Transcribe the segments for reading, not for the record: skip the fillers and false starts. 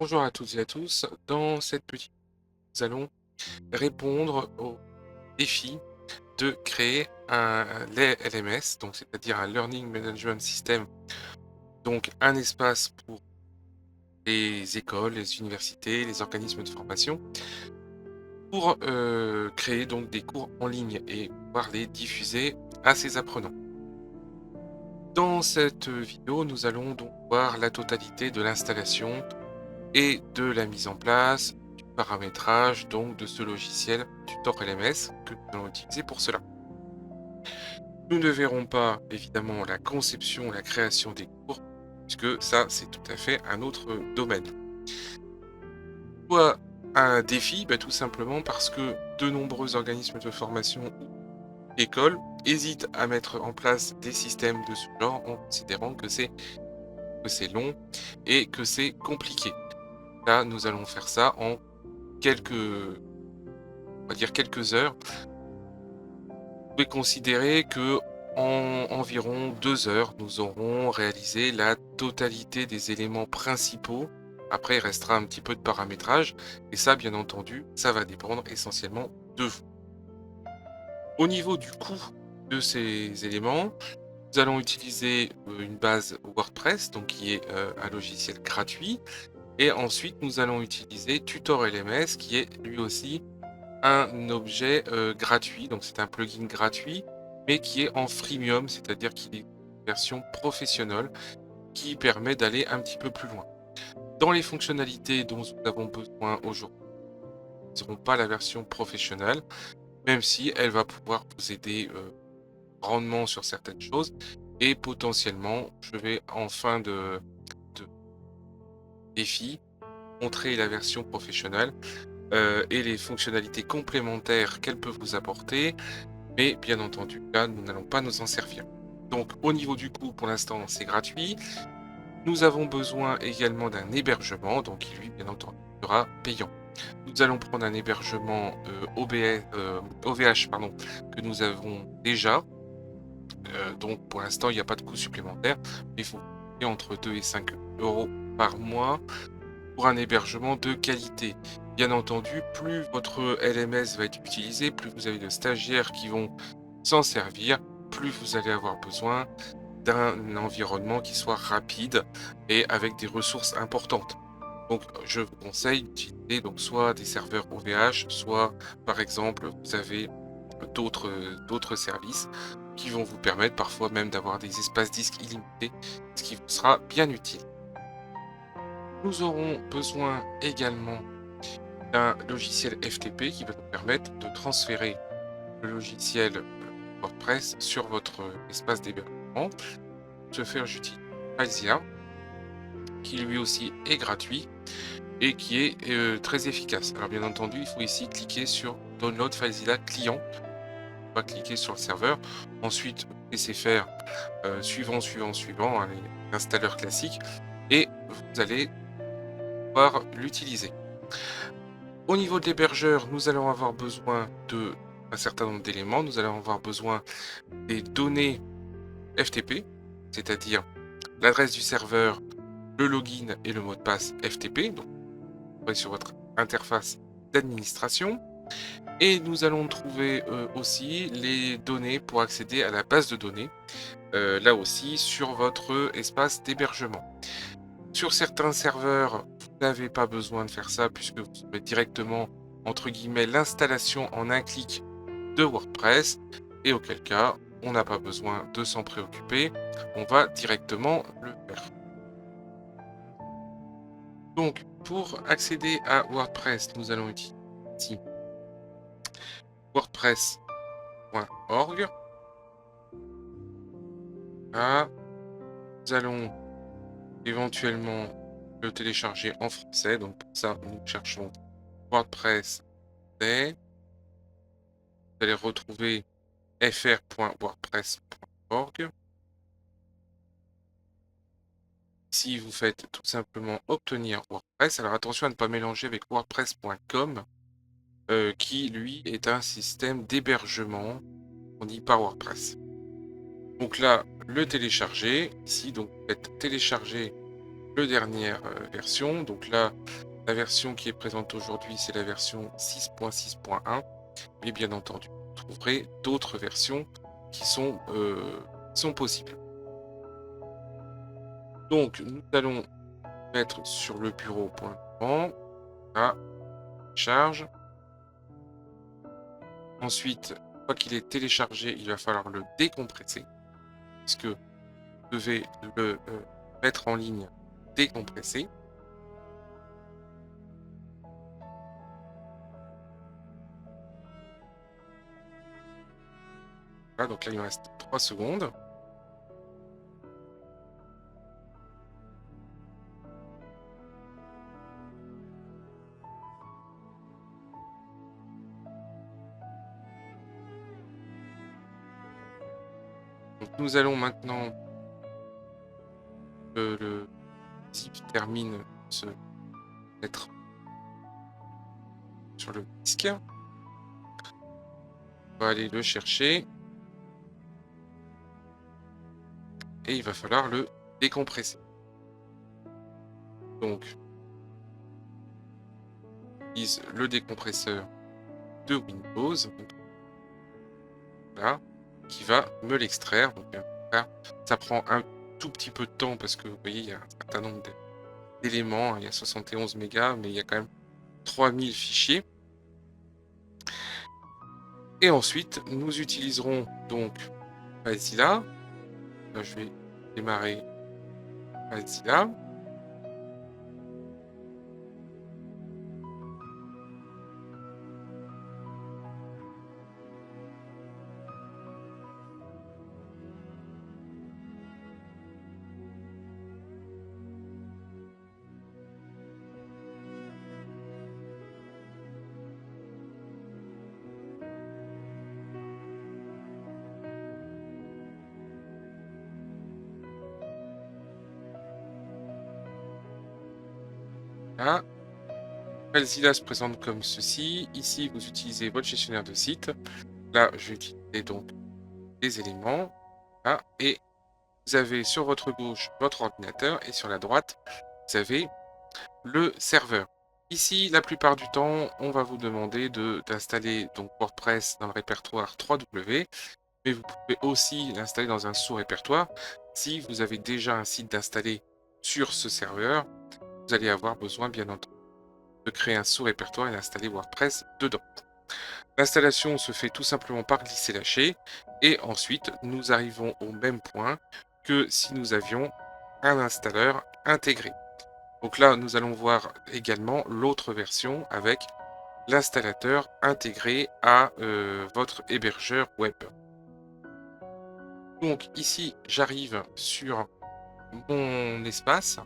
Bonjour à toutes et à tous. Dans cette petite, nous allons répondre au défi de créer un LMS, donc c'est-à-dire un Learning Management System, donc un espace pour les écoles, les universités, les organismes de formation, pour créer donc des cours en ligne et pouvoir les diffuser à ses apprenants. Dans cette vidéo, nous allons donc voir la totalité de l'installation et de la mise en place, du paramétrage donc de ce logiciel Tutor LMS que nous allons utiliser pour cela. Nous ne verrons pas évidemment la conception, la création des cours, puisque ça c'est tout à fait un autre domaine. Pourquoi un défi? Tout simplement parce que de nombreux organismes de formation ou écoles hésitent à mettre en place des systèmes de ce genre en considérant que c'est long et que c'est compliqué. Là, nous allons faire ça en quelques, on va dire quelques heures. Vous pouvez considérer que en environ 2 heures, nous aurons réalisé la totalité des éléments principaux. Après, il restera un petit peu de paramétrage et ça, bien entendu, ça va dépendre essentiellement de vous. Au niveau du coût de ces éléments, nous allons utiliser, une base WordPress, donc qui est, un logiciel gratuit et ensuite nous allons utiliser Tutor LMS qui est lui aussi un objet, gratuit, donc c'est un plugin gratuit, mais qui est en freemium, c'est-à-dire qu'il est une version professionnelle qui permet d'aller un petit peu plus loin. Dans les fonctionnalités dont nous avons besoin aujourd'hui, nous n'aurons pas la version professionnelle, même si elle va pouvoir vous aider, grandement sur certaines choses et potentiellement, je vais en fin de défi montrer la version professionnelle, et les fonctionnalités complémentaires qu'elle peut vous apporter. Mais bien entendu, là, nous n'allons pas nous en servir. Donc au niveau du coût, pour l'instant, c'est gratuit. Nous avons besoin également d'un hébergement, donc qui lui, bien entendu, sera payant. Nous allons prendre un hébergement OVH pardon, que nous avons déjà. Donc pour l'instant, il n'y a pas de coût supplémentaire. Il faut payer entre 2 et 5 euros par mois pour un hébergement de qualité. Bien entendu, plus votre LMS va être utilisé, plus vous avez de stagiaires qui vont s'en servir, plus vous allez avoir besoin d'un environnement qui soit rapide et avec des ressources importantes. Donc, je vous conseille d'utiliser donc soit des serveurs OVH, soit par exemple, vous avez d'autres services qui vont vous permettre parfois même d'avoir des espaces disques illimités, ce qui vous sera bien utile. Nous aurons besoin également d'un logiciel FTP qui va nous permettre de transférer le logiciel WordPress sur votre espace d'hébergement. Pour ce faire, j'utilise FileZilla, qui lui aussi est gratuit et qui est très efficace. Alors bien entendu, il faut ici cliquer sur Download FileZilla client, on va cliquer sur le serveur. Ensuite, laisser faire suivant, hein, l'installeur classique, et vous allez pouvoir l'utiliser. Au niveau de l'hébergeur, nous allons avoir besoin de un certain nombre d'éléments. Nous allons avoir besoin des données FTP, c'est-à-dire l'adresse du serveur, le login et le mot de passe FTP, donc vous aurez sur votre interface d'administration. Et nous allons trouver aussi les données pour accéder à la base de données, là aussi sur votre espace d'hébergement. Sur certains serveurs, vous n'avez pas besoin de faire ça puisque vous aurez directement, entre guillemets, l'installation en un clic de WordPress, et auquel cas, on n'a pas besoin de s'en préoccuper, on va directement le faire. Donc, pour accéder à WordPress, nous allons utiliser ici wordpress.org. Ah, nous allons éventuellement le télécharger en français, donc pour ça, nous cherchons WordPress. Vous allez retrouver fr.wordpress.org. Si vous faites tout simplement obtenir WordPress, alors attention à ne pas mélanger avec wordpress.com, qui lui est un système d'hébergement fourni par WordPress. Donc là, le télécharger, ici donc vous faites télécharger le dernière version. Donc là, la version qui est présente aujourd'hui, c'est la version 6.6.1. Mais bien entendu, vous trouverez d'autres versions qui sont possibles. Donc, nous allons mettre sur le bureau pour le moment. Là, charge. Ensuite, une fois qu'il est téléchargé, il va falloir le décompresser, puisque vous devez le mettre en ligne décompressé. Voilà, donc là, il me reste 3 secondes. Donc, nous allons maintenant que le zip termine de se mettre sur le disque. On va aller le chercher. Et il va falloir le décompresser. Donc, j'utilise le décompresseur de Windows, là, qui va me l'extraire. Donc, là, ça prend un tout petit peu de temps parce que vous voyez, il y a un certain nombre d'éléments. Il y a 71 mégas, mais il y a quand même 3000 fichiers. Et ensuite, nous utiliserons donc FileZilla. Là, je vais démarrer FileZilla. Là, FileZilla se présente comme ceci. Ici, vous utilisez votre gestionnaire de site. Là, je vais utiliser donc les éléments. Là, et vous avez sur votre gauche votre ordinateur et sur la droite, vous avez le serveur. Ici, la plupart du temps, on va vous demander d'installer donc WordPress dans le répertoire 3W, mais vous pouvez aussi l'installer dans un sous-répertoire. Si vous avez déjà un site d'installer sur ce serveur, vous allez avoir besoin, bien entendu, de créer un sous-répertoire et d'installer WordPress dedans. L'installation se fait tout simplement par glisser-lâcher et ensuite nous arrivons au même point que si nous avions un installeur intégré. Donc là, nous allons voir également l'autre version avec l'installateur intégré à votre hébergeur web. Donc ici, j'arrive sur mon espace.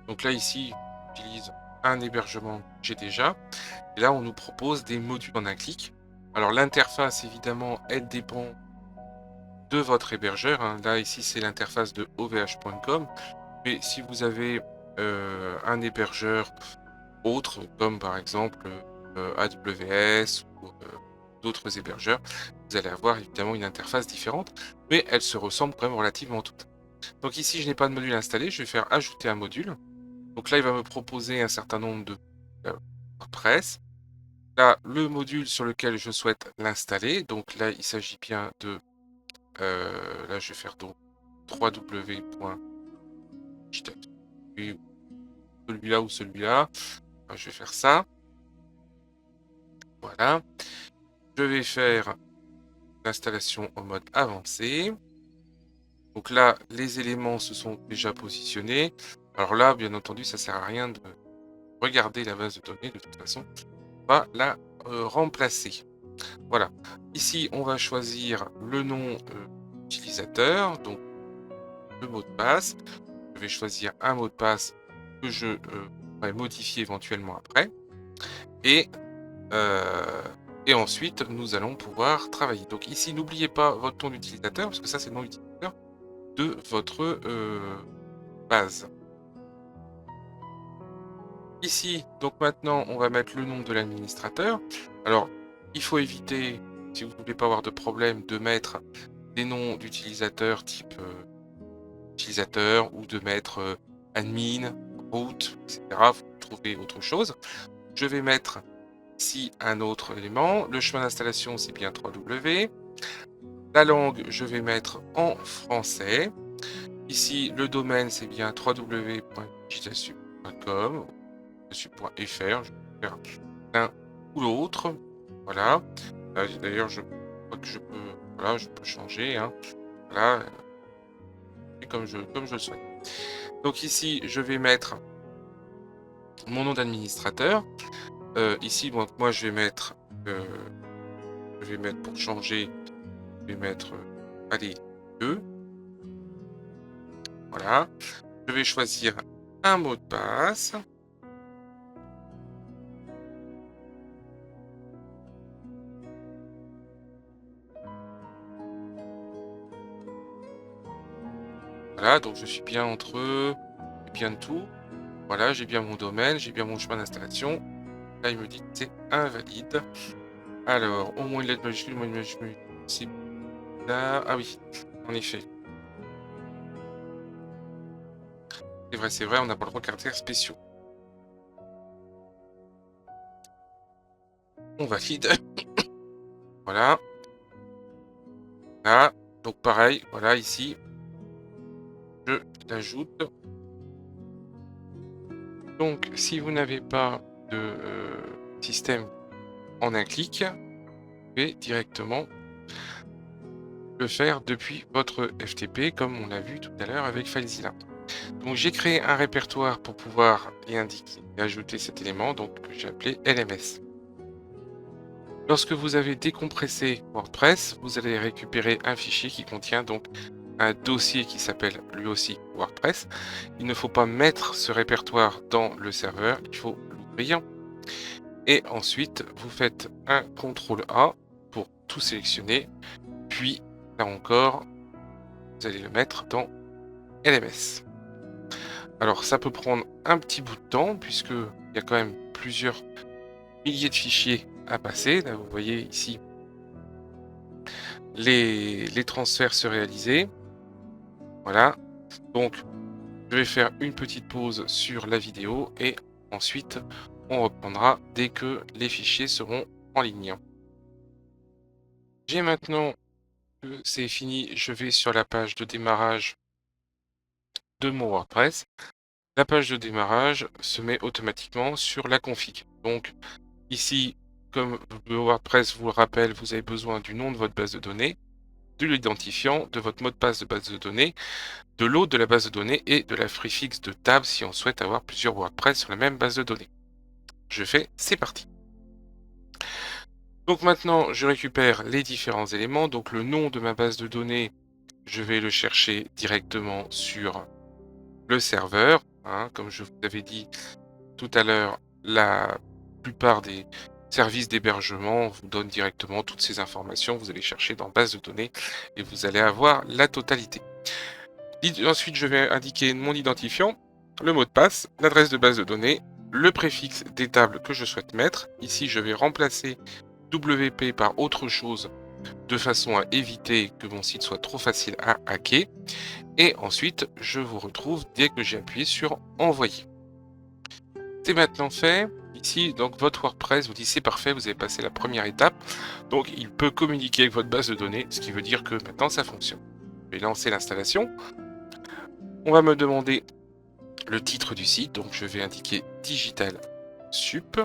Donc là, ici, j'utilise un hébergement que j'ai déjà. Et là, on nous propose des modules en un clic. Alors l'interface, évidemment, elle dépend de votre hébergeur, hein. Là, ici, c'est l'interface de ovh.com. Mais si vous avez un hébergeur autre, comme par exemple AWS ou d'autres hébergeurs, vous allez avoir évidemment une interface différente, mais elles se ressemblent quand même relativement toutes. Donc ici, je n'ai pas de module installé, je vais faire ajouter un module. Donc là, il va me proposer un certain nombre de WordPress. Là, le module sur lequel je souhaite l'installer, donc là, il s'agit bien de... là, je vais faire donc 3w. Celui-là ou celui-là. Enfin, je vais faire ça. Voilà. Je vais faire l'installation en mode avancé. Donc là, les éléments se sont déjà positionnés. Alors là, bien entendu, ça sert à rien de regarder la base de données. De toute façon, on va la remplacer. Voilà. Ici, on va choisir le nom utilisateur, donc le mot de passe. Je vais choisir un mot de passe que je pourrai modifier éventuellement après. Et ensuite, nous allons pouvoir travailler. Donc ici, n'oubliez pas votre nom d'utilisateur, parce que ça, c'est le nom d'utilisateur de votre base. Ici, donc maintenant, on va mettre le nom de l'administrateur. Alors, il faut éviter, si vous ne voulez pas avoir de problème, de mettre des noms d'utilisateurs type utilisateur ou de mettre admin. route, etc. Vous trouvez autre chose. Je vais mettre ici un autre élément. Le chemin d'installation, c'est bien 3W. La langue, je vais mettre en français. Ici, le domaine, c'est bien www.digitalsup.com, sup.fr. Je vais faire l'un ou l'autre. Voilà. D'ailleurs, je crois que je peux, voilà, je peux changer. Hein. Voilà, et comme je le souhaite. Donc ici, je vais mettre mon nom d'administrateur. Ici, moi, je vais mettre pour changer, je vais mettre, allez, 2. Voilà. Je vais choisir un mot de passe. Voilà, donc je suis bien entre eux, j'ai bien tout. Voilà, j'ai bien mon domaine, j'ai bien mon chemin d'installation. Là, il me dit que c'est invalide. Alors, au moins une lettre majuscule, au moins une majuscule, c'est là. Ah oui, en effet. C'est vrai, on n'a pas le droit de caractères spéciaux. On valide. Voilà. Là, donc pareil, voilà, ici, je l'ajoute. Donc, si vous n'avez pas de système en un clic, vous pouvez directement le faire depuis votre FTP, comme on l'a vu tout à l'heure avec FileZilla. Donc, j'ai créé un répertoire pour pouvoir y indiquer et ajouter cet élément, donc que j'ai appelé LMS. Lorsque vous avez décompressé WordPress, vous allez récupérer un fichier qui contient donc un dossier qui s'appelle lui aussi WordPress. Il ne faut pas mettre ce répertoire dans le serveur, il faut l'ouvrir. Et ensuite, vous faites un CTRL A pour tout sélectionner. Puis, là encore, vous allez le mettre dans LMS. Alors, ça peut prendre un petit bout de temps, puisqu'il y a quand même plusieurs milliers de fichiers à passer. Là, vous voyez ici les transferts se réaliser. Voilà. Donc, je vais faire une petite pause sur la vidéo et ensuite, on reprendra dès que les fichiers seront en ligne. J'ai maintenant que c'est fini, je vais sur la page de démarrage de mon WordPress. La page de démarrage se met automatiquement sur la config. Donc ici, comme le WordPress vous le rappelle, vous avez besoin du nom de votre base de données, de l'identifiant, de votre mot de passe de base de données, de l'autre de la base de données et de la préfixe de table si on souhaite avoir plusieurs WordPress sur la même base de données. Je fais, c'est parti. Donc maintenant, je récupère les différents éléments. Donc le nom de ma base de données, je vais le chercher directement sur le serveur. Hein, comme je vous avais dit tout à l'heure, la plupart des services d'hébergement vous donnent directement toutes ces informations. Vous allez chercher dans base de données et vous allez avoir la totalité. Ensuite, je vais indiquer mon identifiant, le mot de passe, l'adresse de base de données, le préfixe des tables que je souhaite mettre. Ici, je vais remplacer WP par autre chose de façon à éviter que mon site soit trop facile à hacker. Et ensuite, je vous retrouve dès que j'ai appuyé sur envoyer. C'est maintenant fait. Ici, donc votre WordPress vous dit c'est parfait, vous avez passé la première étape. Donc il peut communiquer avec votre base de données, ce qui veut dire que maintenant ça fonctionne. Je vais lancer l'installation. On va me demander le titre du site, donc je vais indiquer Digital Sup.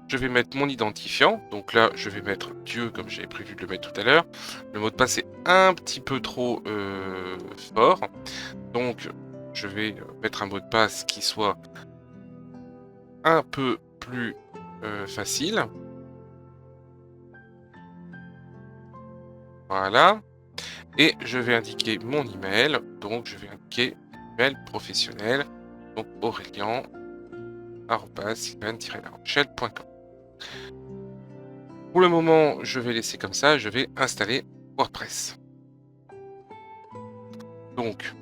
Je vais mettre mon identifiant, donc là je vais mettre Dieu comme j'avais prévu de le mettre tout à l'heure. Le mot de passe est un petit peu trop fort, donc je vais mettre un mot de passe qui soit un peu plus facile. Voilà. Et je vais indiquer mon email, donc je vais indiquer email professionnel, donc aurélien@sylvain-larochelle.com. Pour le moment, je vais laisser comme ça, je vais installer WordPress. Donc,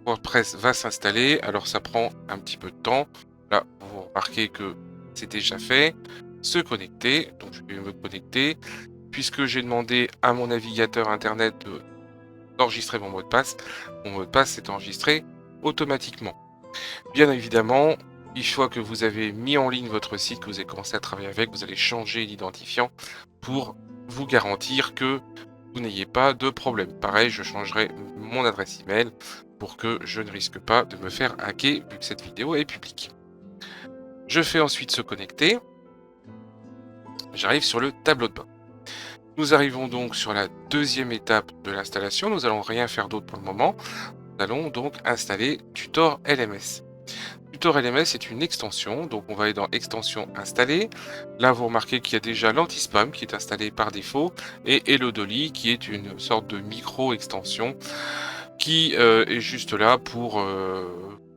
WordPress va s'installer, alors ça prend un petit peu de temps. Là, vous remarquez que c'est déjà fait. Se connecter, donc je vais me connecter. Puisque j'ai demandé à mon navigateur internet d'enregistrer mon mot de passe est enregistré automatiquement. Bien évidemment, une fois que vous avez mis en ligne votre site, que vous avez commencé à travailler avec, vous allez changer l'identifiant pour vous garantir que vous n'ayez pas de problème. Pareil, je changerai mon adresse email pour que je ne risque pas de me faire hacker vu que cette vidéo est publique. Je fais ensuite se connecter. J'arrive sur le tableau de bord. Nous arrivons donc sur la deuxième étape de l'installation. Nous allons rien faire d'autre pour le moment. Nous allons donc installer Tutor LMS. Tutor LMS est une extension, donc on va aller dans extension installée. Là, vous remarquez qu'il y a déjà l'anti-spam qui est installé par défaut et Hello Dolly qui est une sorte de micro-extension qui est juste là pour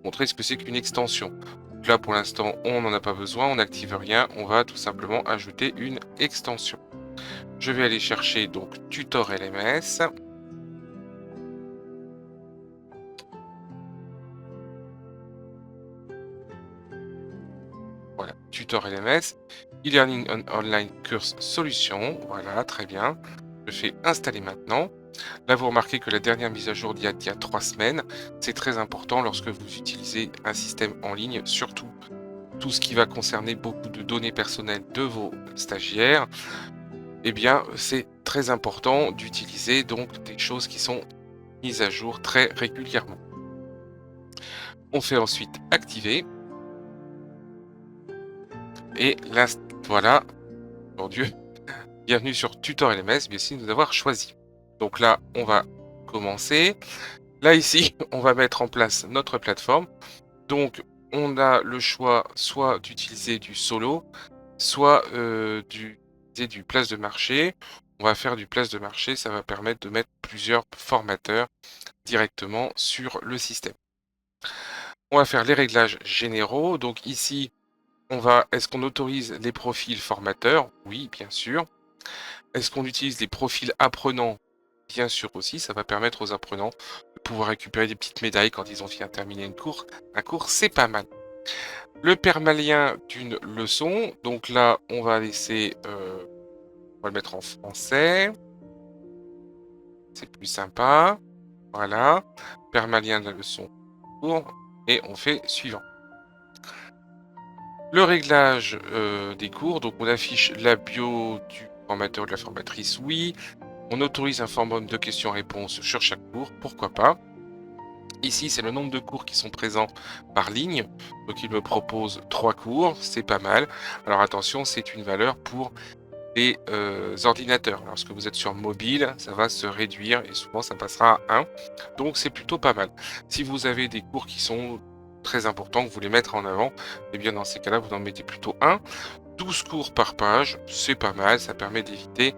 montrer ce que c'est qu'une extension. Donc là, pour l'instant, on n'en a pas besoin, on n'active rien, on va tout simplement ajouter une extension. Je vais aller chercher donc Tutor LMS. Voilà, Tutor LMS, e-learning online course solution. Voilà, très bien. Je fais installer maintenant. Là, vous remarquez que la dernière mise à jour d'il y a 3 semaines, c'est très important lorsque vous utilisez un système en ligne, surtout tout ce qui va concerner beaucoup de données personnelles de vos stagiaires. Eh bien, c'est très important d'utiliser donc des choses qui sont mises à jour très régulièrement. On fait ensuite activer. Et là, voilà, mon Dieu, bienvenue sur Tutor LMS, merci de nous avoir choisi. Donc là, on va commencer. Là, ici, on va mettre en place notre plateforme. Donc, on a le choix soit d'utiliser du solo, soit d'utiliser du place de marché. On va faire du place de marché, ça va permettre de mettre plusieurs formateurs directement sur le système. On va faire les réglages généraux. Donc ici, est-ce qu'on autorise les profils formateurs? Oui, bien sûr. Est-ce qu'on utilise les profils apprenants? Bien sûr aussi, ça va permettre aux apprenants de pouvoir récupérer des petites médailles quand ils ont fini de terminer un cours, c'est pas mal. Le permalien d'une leçon, donc là, on va laisser, on va le mettre en français. C'est plus sympa. Voilà. Permalien de la leçon cours. Et on fait suivant. Le réglage des cours, donc on affiche la bio du formateur ou de la formatrice, oui. On autorise un forum de questions-réponses sur chaque cours, pourquoi pas. Ici, c'est le nombre de cours qui sont présents par ligne. Donc il me propose 3 cours, c'est pas mal. Alors attention, c'est une valeur pour les ordinateurs. Lorsque vous êtes sur mobile, ça va se réduire et souvent ça passera à 1. Donc c'est plutôt pas mal. Si vous avez des cours qui sont très importants, que vous voulez mettre en avant, eh bien dans ces cas-là, vous en mettez plutôt 1. 12 cours par page, c'est pas mal, ça permet d'éviter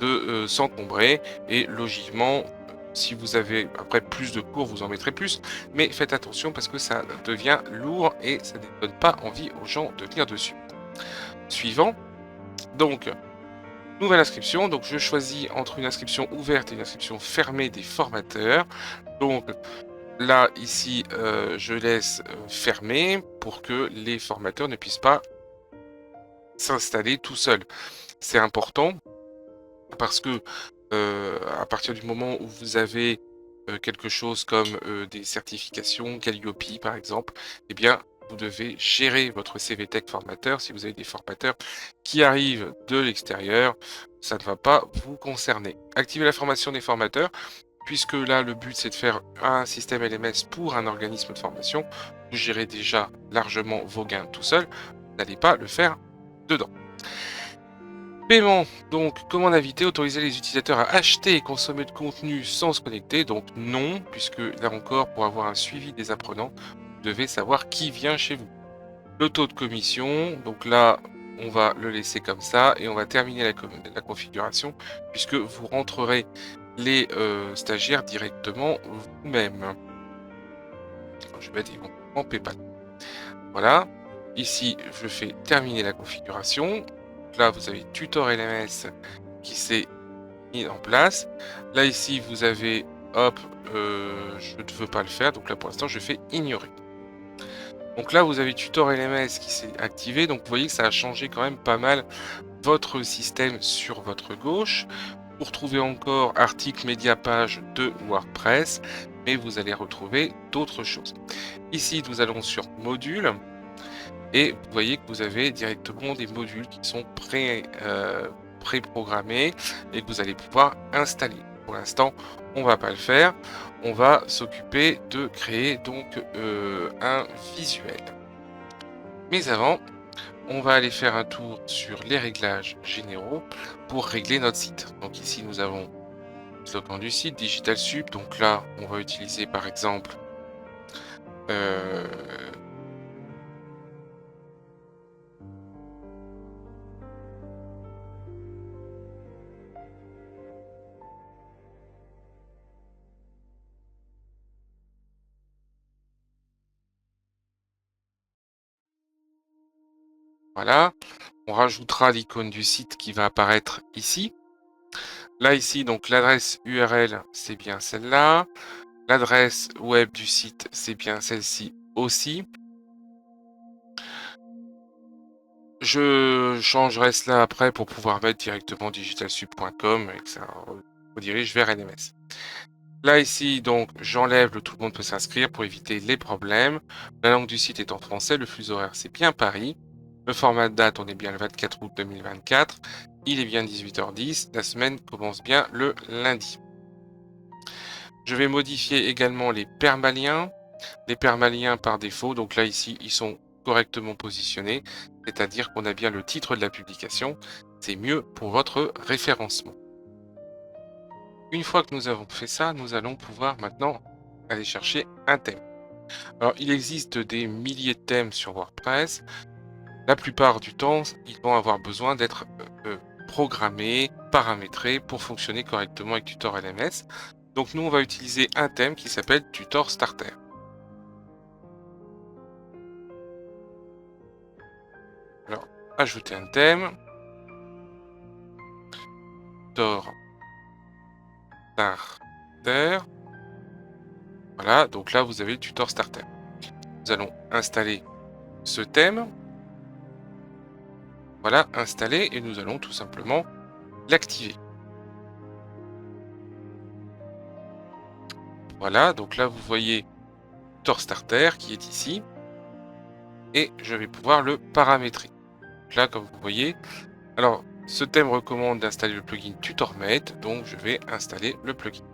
de s'encombrer et logiquement, si vous avez après plus de cours, vous en mettrez plus, mais faites attention parce que ça devient lourd et ça ne donne pas envie aux gens de venir dessus. Suivant, donc nouvelle inscription, donc je choisis entre une inscription ouverte et une inscription fermée des formateurs. Donc là, ici, je laisse fermer pour que les formateurs ne puissent pas s'installer tout seuls. C'est important parce que à partir du moment où vous avez quelque chose comme des certifications, Calliope par exemple, eh bien, vous devez gérer votre CVTech formateur. Si vous avez des formateurs qui arrivent de l'extérieur, ça ne va pas vous concerner. Activez la formation des formateurs, puisque là, le but, c'est de faire un système LMS pour un organisme de formation. Vous gérez déjà largement vos gains tout seul. Vous n'allez pas le faire dedans. Paiement, donc comment inviter, autoriser les utilisateurs à acheter et consommer de contenu sans se connecter, donc non, puisque là encore, pour avoir un suivi des apprenants, vous devez savoir qui vient chez vous. Le taux de commission, donc là, on va le laisser comme ça et on va terminer la configuration, puisque vous rentrerez les stagiaires directement vous-même. Je vais mettre en PayPal. Voilà, ici, je fais terminer la configuration. Là, vous avez Tutor LMS qui s'est mis en place. Là, ici, vous avez, hop, je ne veux pas le faire. Donc là, pour l'instant, je fais ignorer. Donc là, vous avez Tutor LMS qui s'est activé. Donc, vous voyez que ça a changé quand même pas mal votre système sur votre gauche. Vous retrouvez encore article média page de WordPress, mais vous allez retrouver d'autres choses. Ici, nous allons sur modules et vous voyez que vous avez directement des modules qui sont préprogrammés et que vous allez pouvoir installer. Pour l'instant, on va pas le faire. On va s'occuper de créer donc un visuel. Mais avant, on va aller faire un tour sur les réglages généraux pour régler notre site. Donc ici, nous avons le slogan du site, Digital Sup. Donc là, on va utiliser par exemple euh, voilà. On rajoutera l'icône du site qui va apparaître ici. Là, ici, donc l'adresse URL, c'est bien celle-là. L'adresse web du site, c'est bien celle-ci aussi. Je changerai cela après pour pouvoir mettre directement digitalsup.com et que ça redirige vers LMS. Là, ici, donc, j'enlève le tout le monde peut s'inscrire pour éviter les problèmes. La langue du site est en français, le fuseau horaire, c'est bien Paris. Le format de date, on est bien le 24 août 2024. Il est bien 18h10. La semaine commence bien le lundi. Je vais modifier également les permaliens. Les permaliens par défaut, donc là, ici, ils sont correctement positionnés. C'est-à-dire qu'on a bien le titre de la publication. C'est mieux pour votre référencement. Une fois que nous avons fait ça, nous allons pouvoir maintenant aller chercher un thème. Alors, il existe des milliers de thèmes sur WordPress. La plupart du temps, ils vont avoir besoin d'être programmés, paramétrés pour fonctionner correctement avec Tutor LMS. Donc, nous, on va utiliser un thème qui s'appelle Tutor Starter. Alors, ajouter un thème. Tutor Starter. Voilà, donc là, vous avez le Tutor Starter. Nous allons installer ce thème. Voilà, installé, et nous allons tout simplement l'activer. Voilà, donc là vous voyez Tutor Starter qui est ici, et je vais pouvoir le paramétrer. Donc là, comme vous voyez, alors ce thème recommande d'installer le plugin TutorMate, donc je vais installer le plugin.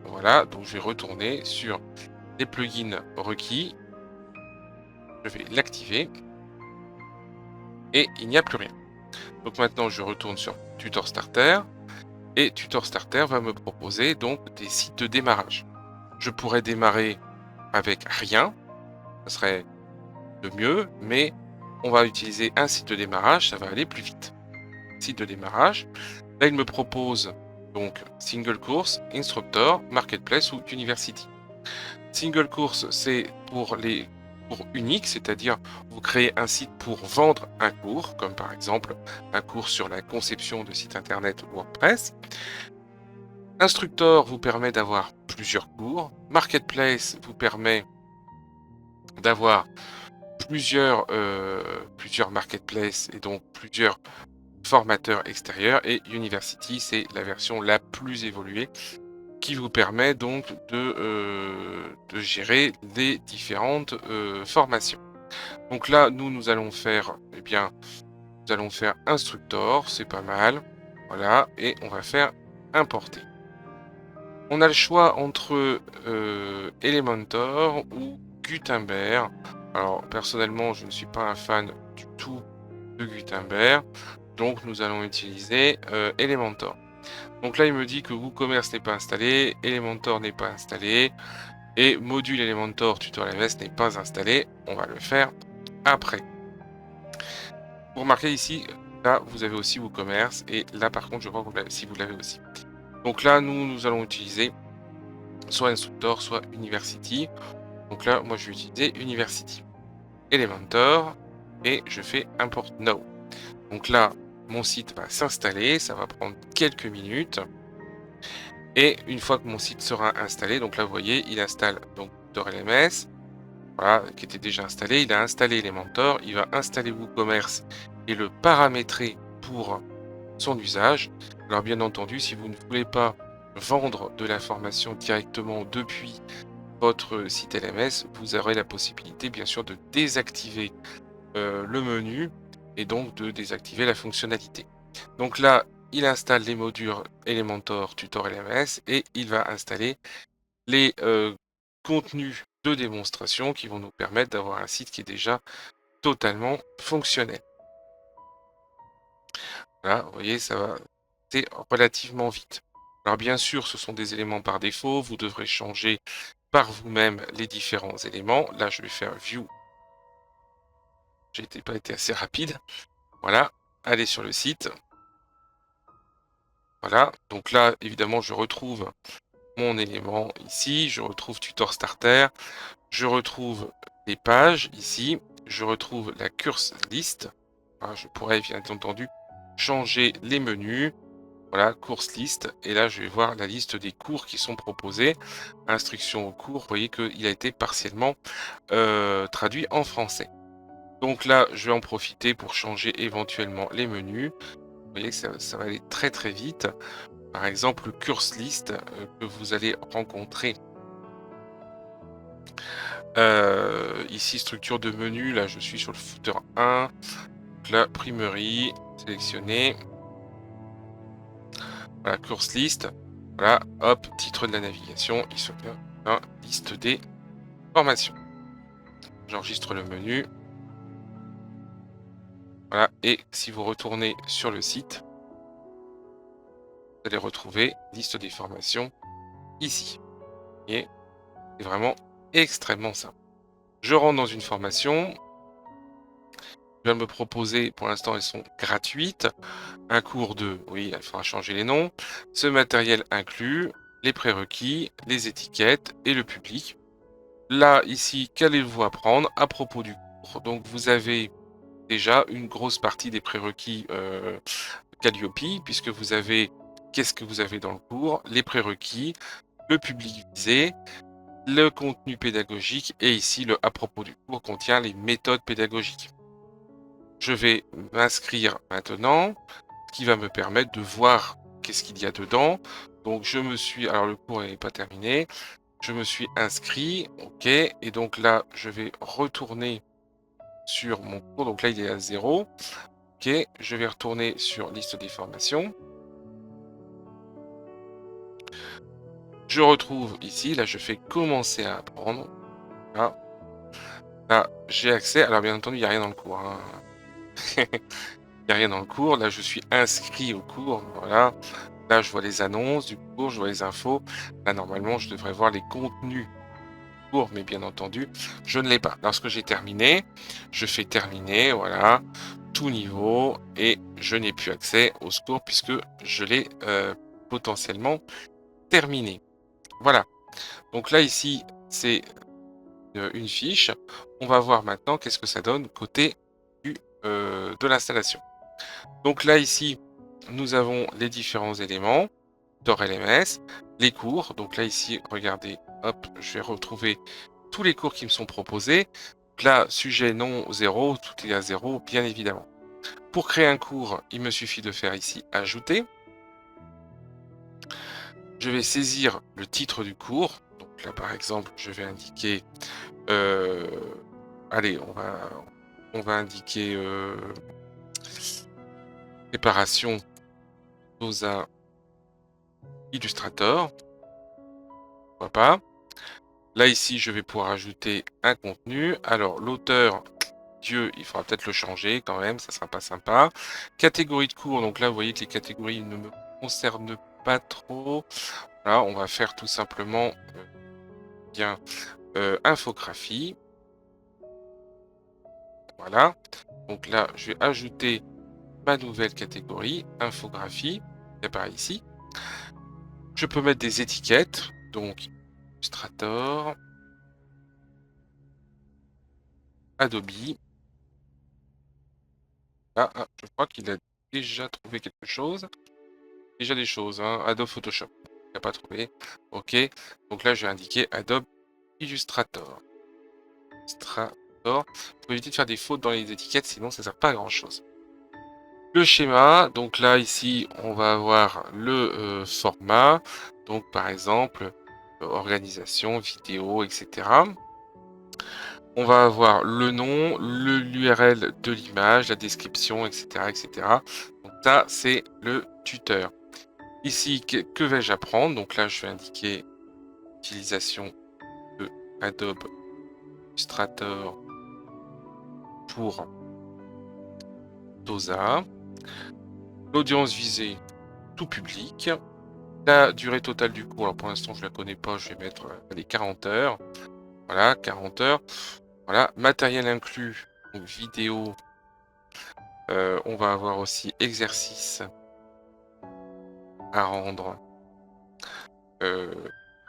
Voilà, donc je vais retourner sur les plugins requis, je vais l'activer, et il n'y a plus rien. Donc maintenant je retourne sur Tutor Starter, et Tutor Starter va me proposer donc des sites de démarrage. Je pourrais démarrer avec rien, ça serait le mieux, mais on va utiliser un site de démarrage, ça va aller plus vite. Site de démarrage, là il me propose donc single course, instructor, marketplace ou university. Single course, c'est pour les cours uniques, c'est-à-dire vous créez un site pour vendre un cours, comme par exemple un cours sur la conception de site internet WordPress. Instructor vous permet d'avoir plusieurs cours. Marketplace vous permet d'avoir plusieurs marketplaces et donc plusieurs formateurs extérieurs. Et University, c'est la version la plus évoluée qui vous permet donc de gérer les différentes formations. Donc là, nous allons faire, eh bien, nous allons faire Instructor, c'est pas mal. Voilà, et on va faire importer. On a le choix entre Elementor ou Gutenberg. Alors personnellement, je ne suis pas un fan du tout de Gutenberg, donc nous allons utiliser Elementor. Donc là, il me dit que WooCommerce n'est pas installé, Elementor n'est pas installé, et module Elementor Tutor LMS n'est pas installé. On va le faire après. Vous remarquez ici, là, vous avez aussi WooCommerce, et là, par contre, je crois que si vous l'avez aussi. Donc là, nous allons utiliser soit Instructor, soit University. Donc là, moi, je vais utiliser University. Elementor, et je fais Import Now. Donc là, mon site va s'installer, ça va prendre quelques minutes. Et une fois que mon site sera installé, donc là, vous voyez, il installe donc Tutor LMS, voilà, qui était déjà installé. Il a installé Elementor, il va installer WooCommerce et le paramétrer pour son usage. Alors bien entendu, si vous ne voulez pas vendre de l'information directement depuis votre site LMS, vous aurez la possibilité bien sûr de désactiver le menu et donc de désactiver la fonctionnalité. Donc là, il installe les modules Elementor Tutor LMS et il va installer les contenus de démonstration qui vont nous permettre d'avoir un site qui est déjà totalement fonctionnel. Là, vous voyez, ça va c'est relativement vite. Alors bien sûr, ce sont des éléments par défaut, vous devrez changer par vous-même les différents éléments. Là, je vais faire View. J'ai pas été assez rapide. Voilà, allez sur le site. Voilà, donc là, évidemment, je retrouve mon élément ici, je retrouve Tutor Starter, je retrouve les pages ici, je retrouve la course list. Voilà, je pourrais bien entendu changer les menus. Voilà, course list. Et là, je vais voir la liste des cours qui sont proposés. Instruction au cours, vous voyez qu'il a été partiellement traduit en français. Donc là, je vais en profiter pour changer éventuellement les menus. Vous voyez que ça va aller très très vite. Par exemple, le course list que vous allez rencontrer. Ici, structure de menu. Là, je suis sur le footer 1. Donc là, primerie, sélectionné. Voilà, course list. Voilà, hop, titre de la navigation. Il se fait la liste des formations. J'enregistre le menu. Voilà, et si vous retournez sur le site, vous allez retrouver liste des formations ici. Et c'est vraiment extrêmement simple. Je rentre dans une formation. Je viens de me proposer, pour l'instant, elles sont gratuites. Un cours de, oui, il faudra changer les noms. Ce matériel inclut les prérequis, les étiquettes et le public. Là, ici, qu'allez-vous apprendre à propos du cours? Donc, vous avez déjà une grosse partie des prérequis Calliope, puisque vous avez qu'est-ce que vous avez dans le cours, les prérequis, le public visé, le contenu pédagogique et ici le à propos du cours contient les méthodes pédagogiques. Je vais m'inscrire maintenant, ce qui va me permettre de voir qu'est-ce qu'il y a dedans. Donc je me suis, alors le cours n'est pas terminé, je me suis inscrit, ok, et donc là je vais retourner sur mon cours, donc là il est à 0, ok, je vais retourner sur liste des formations. Je retrouve ici, là je fais commencer à apprendre. Là, là j'ai accès. Alors bien entendu, il n'y a rien dans le cours, hein. Il n'y a rien dans le cours. Là, je suis inscrit au cours. Voilà. Là, je vois les annonces du cours, je vois les infos. Là, normalement, je devrais voir les contenus du cours, mais bien entendu, je ne l'ai pas. Lorsque j'ai terminé, je fais terminer, voilà, tout niveau, et je n'ai plus accès au cours puisque je l'ai potentiellement terminé. Voilà. Donc là, ici, c'est une fiche. On va voir maintenant qu'est-ce que ça donne côté de l'installation. Donc là, ici, nous avons les différents éléments LMS, les cours. Donc là, ici, regardez, hop, je vais retrouver tous les cours qui me sont proposés. Donc là, sujet non 0, tout est à 0, bien évidemment. Pour créer un cours, il me suffit de faire ici ajouter. Je vais saisir le titre du cours. Donc là, par exemple, je vais indiquer allez, on va indiquer préparation à Illustrator. Pourquoi pas. Là, ici, je vais pouvoir ajouter un contenu. Alors, l'auteur, Dieu, il faudra peut-être le changer quand même, ça sera pas sympa. Catégorie de cours, donc là, vous voyez que les catégories ne me concernent pas trop. Là, on va faire tout simplement bien infographie. Voilà. Donc là, je vais ajouter ma nouvelle catégorie, infographie, qui apparaît ici. Je peux mettre des étiquettes, donc Illustrator, Adobe. Ah, je crois qu'il a déjà trouvé quelque chose. Déjà des choses, hein. Adobe Photoshop. Il n'a pas trouvé. Ok. Donc là, je vais indiquer Adobe Illustrator. Illustrator. Faut éviter de faire des fautes dans les étiquettes, sinon ça ne sert pas à grand chose. Le schéma, donc là ici on va avoir le format, donc par exemple organisation, vidéo, etc. On va avoir le nom, l'URL de l'image, la description, etc., etc. Donc ça c'est le tuteur. Ici, que vais-je apprendre? Donc là je vais indiquer l'utilisation de Adobe Illustrator pour TOSA. L'audience visée, tout public. La durée totale du cours, alors pour l'instant je la connais pas, je vais mettre allez, 40 heures. Voilà, 40 heures. Voilà, matériel inclus, donc vidéo. On va avoir aussi exercice à rendre,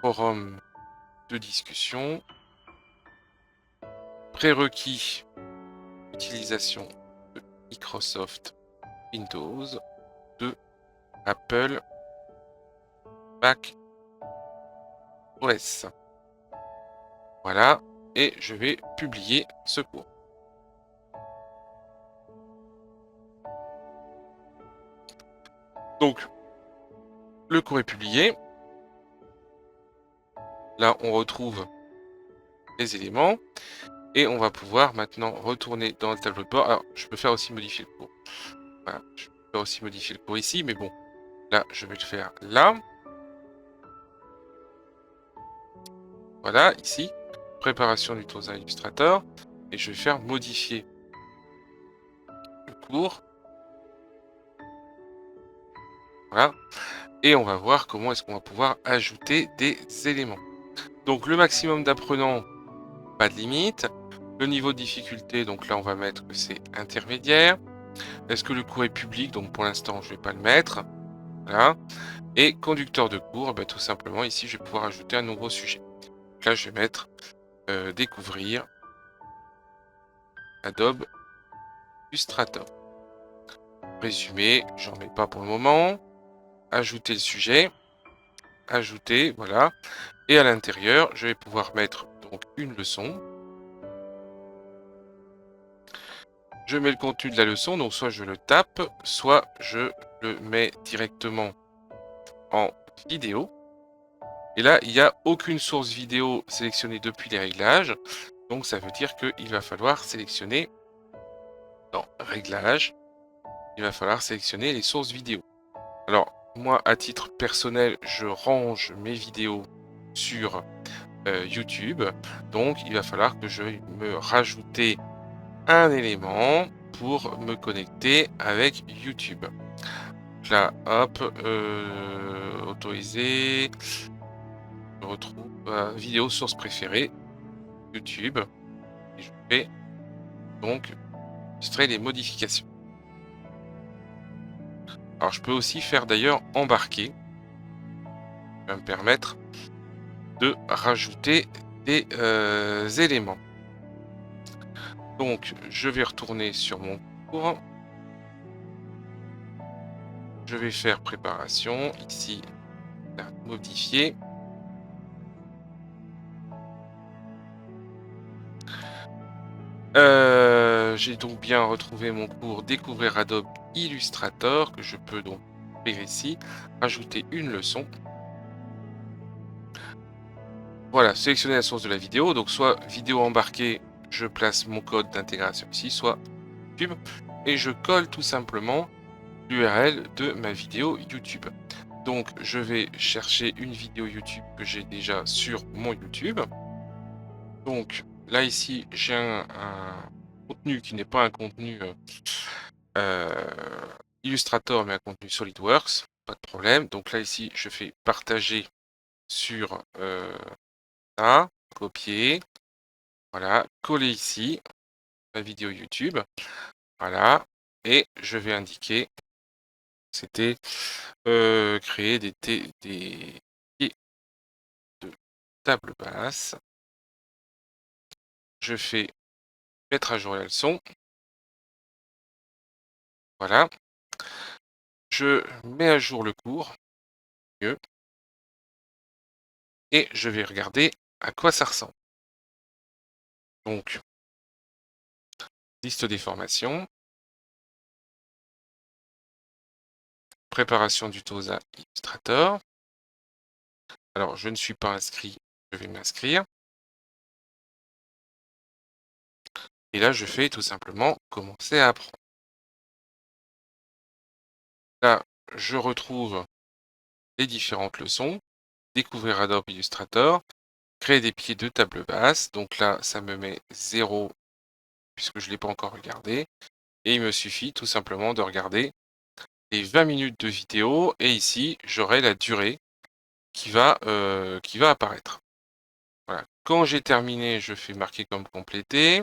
forum de discussion, prérequis, utilisation de Microsoft Windows, de Apple Mac OS. Voilà, et je vais publier ce cours. Donc, le cours est publié. Là, on retrouve les éléments et on va pouvoir maintenant retourner dans le tableau de bord. Alors, je peux faire aussi modifier le cours. Voilà, je peux faire aussi modifier le cours ici, mais bon, là, je vais le faire là. Voilà, ici, préparation du TOSA Illustrator, et je vais faire modifier le cours. Voilà, et on va voir comment est-ce qu'on va pouvoir ajouter des éléments. Donc, le maximum d'apprenants, pas de limite. Le niveau de difficulté, donc là, on va mettre que c'est intermédiaire. Est-ce que le cours est public? Donc, pour l'instant, je ne vais pas le mettre. Voilà. Et conducteur de cours, tout simplement, ici, je vais pouvoir ajouter un nouveau sujet. Donc là, je vais mettre découvrir Adobe Illustrator. Résumé, j'en mets pas pour le moment. Ajouter le sujet. Ajouter, voilà. Et à l'intérieur, je vais pouvoir mettre donc une leçon. Je mets le contenu de la leçon, donc soit je le tape, soit je le mets directement en vidéo. Et là, il n'y a aucune source vidéo sélectionnée depuis les réglages. Donc ça veut dire qu'il va falloir sélectionner dans Réglages, il va falloir sélectionner les sources vidéo. Alors moi, à titre personnel, je range mes vidéos sur YouTube. Donc il va falloir que je me rajouter un élément pour me connecter avec YouTube. Donc là, hop, autoriser, je retrouve vidéo source préférée, YouTube, et je vais donc illustrer les modifications. Alors je peux aussi faire d'ailleurs embarquer, ça va me permettre de rajouter des éléments. Donc je vais retourner sur mon cours. Je vais faire préparation, ici, modifier. J'ai donc bien retrouvé mon cours Découvrir Adobe Illustrator, que je peux donc faire ici, rajouter une leçon. Voilà, sélectionner la source de la vidéo, donc soit vidéo embarquée, je place mon code d'intégration ici, soit YouTube, et je colle tout simplement l'URL de ma vidéo YouTube. Donc je vais chercher une vidéo YouTube que j'ai déjà sur mon YouTube. Donc là ici j'ai un contenu qui n'est pas un contenu Illustrator mais un contenu SolidWorks, pas de problème. Donc là ici je fais partager sur ça, copier, voilà, coller ici la vidéo YouTube, voilà, et je vais indiquer c'était créer des pieds de table basse. Je fais mettre à jour la leçon. Voilà. Je mets à jour le cours. Mieux. Et je vais regarder à quoi ça ressemble. Donc, liste des formations. préparation du TOSA Illustrator. Alors, je ne suis pas inscrit, je vais m'inscrire. Et là, je fais tout simplement commencer à apprendre. Là, je retrouve les différentes leçons, découvrir Adobe Illustrator, créer des pieds de table basse. Donc là, ça me met 0 puisque je ne l'ai pas encore regardé. Et il me suffit tout simplement de regarder les 20 minutes de vidéo. Et ici, j'aurai la durée qui va apparaître. Voilà. Quand j'ai terminé, je fais marquer comme complété.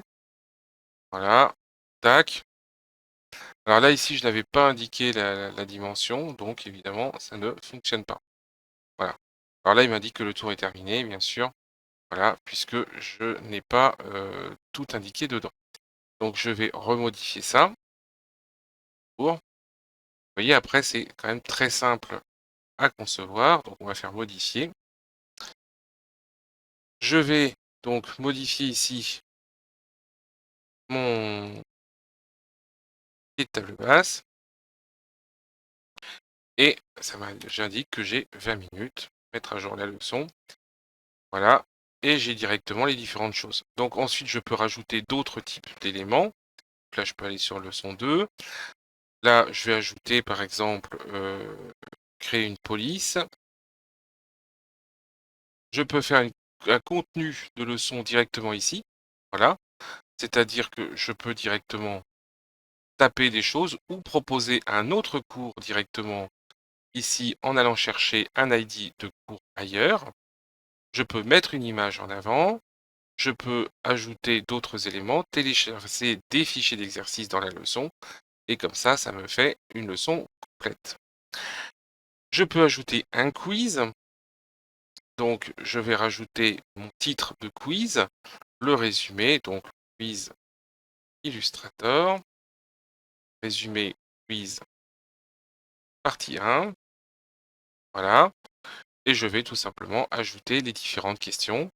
Voilà. Tac. Alors là, ici, je n'avais pas indiqué la dimension, donc évidemment, ça ne fonctionne pas. Voilà. Alors là, il m'indique que le tour est terminé, bien sûr. Voilà, puisque je n'ai pas tout indiqué dedans. Donc je vais remodifier ça. Vous voyez, après, c'est quand même très simple à concevoir. Donc on va faire modifier. Je vais donc modifier ici mon pied de table basse. Et j'indique que j'ai 20 minutes. Mettre à jour la leçon. Voilà. Et j'ai directement les différentes choses. Donc ensuite, je peux rajouter d'autres types d'éléments. Là, je peux aller sur leçon 2. Là, je vais ajouter, par exemple, créer une police. Je peux faire un contenu de leçon directement ici. Voilà. C'est-à-dire que je peux directement taper des choses ou proposer un autre cours directement ici en allant chercher un ID de cours ailleurs. Je peux mettre une image en avant. Je peux ajouter d'autres éléments, télécharger des fichiers d'exercice dans la leçon. Et comme ça me fait une leçon complète. Je peux ajouter un quiz. Donc, je vais rajouter mon titre de quiz, le résumé, donc quiz Illustrator, résumé quiz partie 1, voilà. Et je vais tout simplement ajouter les différentes questions,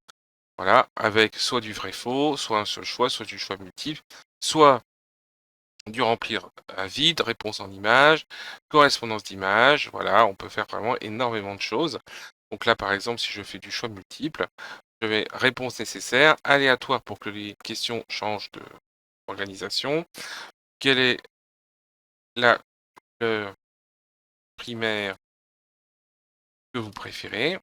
voilà, avec soit du vrai-faux, soit un seul choix, soit du choix multiple, soit du remplir à vide, réponse en image, correspondance d'image, voilà, on peut faire vraiment énormément de choses. Donc là, par exemple, si je fais du choix multiple, je vais réponse nécessaire, aléatoire pour que les questions changent d'organisation. Quelle est la couleur primaire que vous préférez?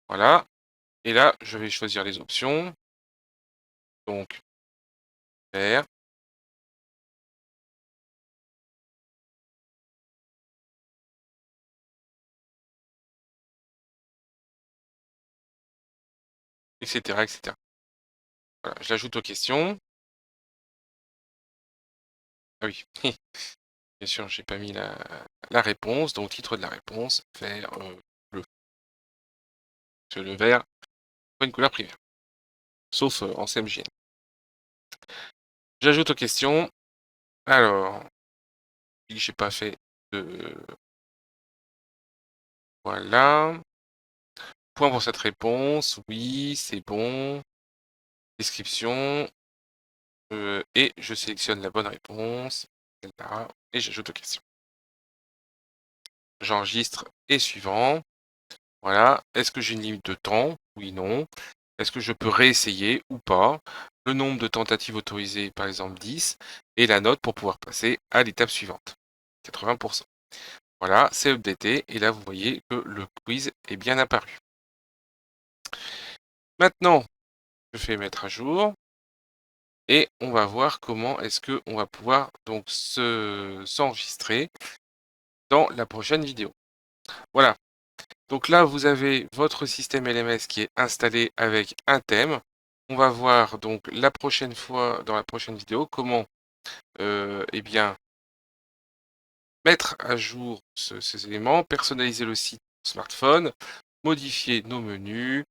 Voilà. Et là, je vais choisir les options. Donc, vert, etc., etc. Voilà, je l'ajoute aux questions. Ah oui, bien sûr, j'ai pas mis la réponse. Donc, titre de la réponse, vert, bleu. Parce que le vert, pas une couleur primaire. Sauf en CMJN. J'ajoute aux questions. Alors, j'ai pas fait de... Voilà. Point pour cette réponse. Oui, c'est bon. Description. Et je sélectionne la bonne réponse. Celle-là. Et j'ajoute aux questions. J'enregistre et suivant. Voilà. Est-ce que j'ai une limite de temps? Oui, non. Est-ce que je peux réessayer ou pas? Le nombre de tentatives autorisées, par exemple 10. Et la note pour pouvoir passer à l'étape suivante. 80%. Voilà, c'est updaté. Et là, vous voyez que le quiz est bien apparu. Maintenant, je fais mettre à jour. Et on va voir comment est-ce qu'on va pouvoir donc s'enregistrer dans la prochaine vidéo. Voilà. Donc là, vous avez votre système LMS qui est installé avec un thème. On va voir donc la prochaine fois, dans la prochaine vidéo, comment eh bien, mettre à jour ces éléments, personnaliser le site smartphone, modifier nos menus,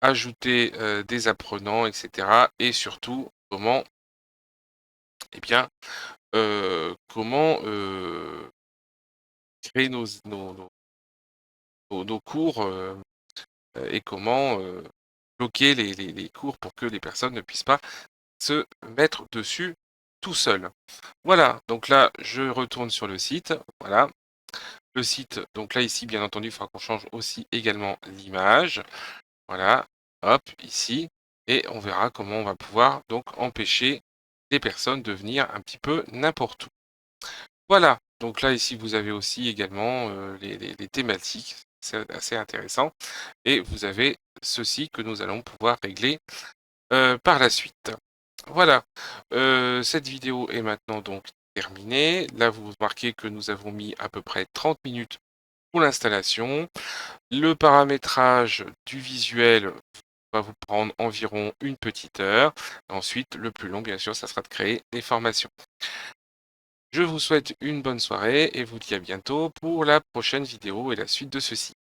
ajouter des apprenants, etc. Et surtout, comment, eh bien, comment créer nos cours et comment bloquer les cours pour que les personnes ne puissent pas se mettre dessus tout seul. Voilà, donc là, je retourne sur le site. Voilà, le site, donc là, ici, bien entendu, il faudra qu'on change aussi également l'image. Voilà, hop, ici. Et on verra comment on va pouvoir donc empêcher les personnes de venir un petit peu n'importe où. Voilà, donc là, ici, vous avez aussi également les thématiques. C'est assez intéressant. Et vous avez ceci que nous allons pouvoir régler par la suite. Voilà, cette vidéo est maintenant donc terminée. Là, vous remarquez que nous avons mis à peu près 30 minutes pour l'installation. Le paramétrage du visuel va vous prendre environ une petite heure. Ensuite, le plus long, bien sûr, ça sera de créer les formations. Je vous souhaite une bonne soirée et vous dis à bientôt pour la prochaine vidéo et la suite de ceci.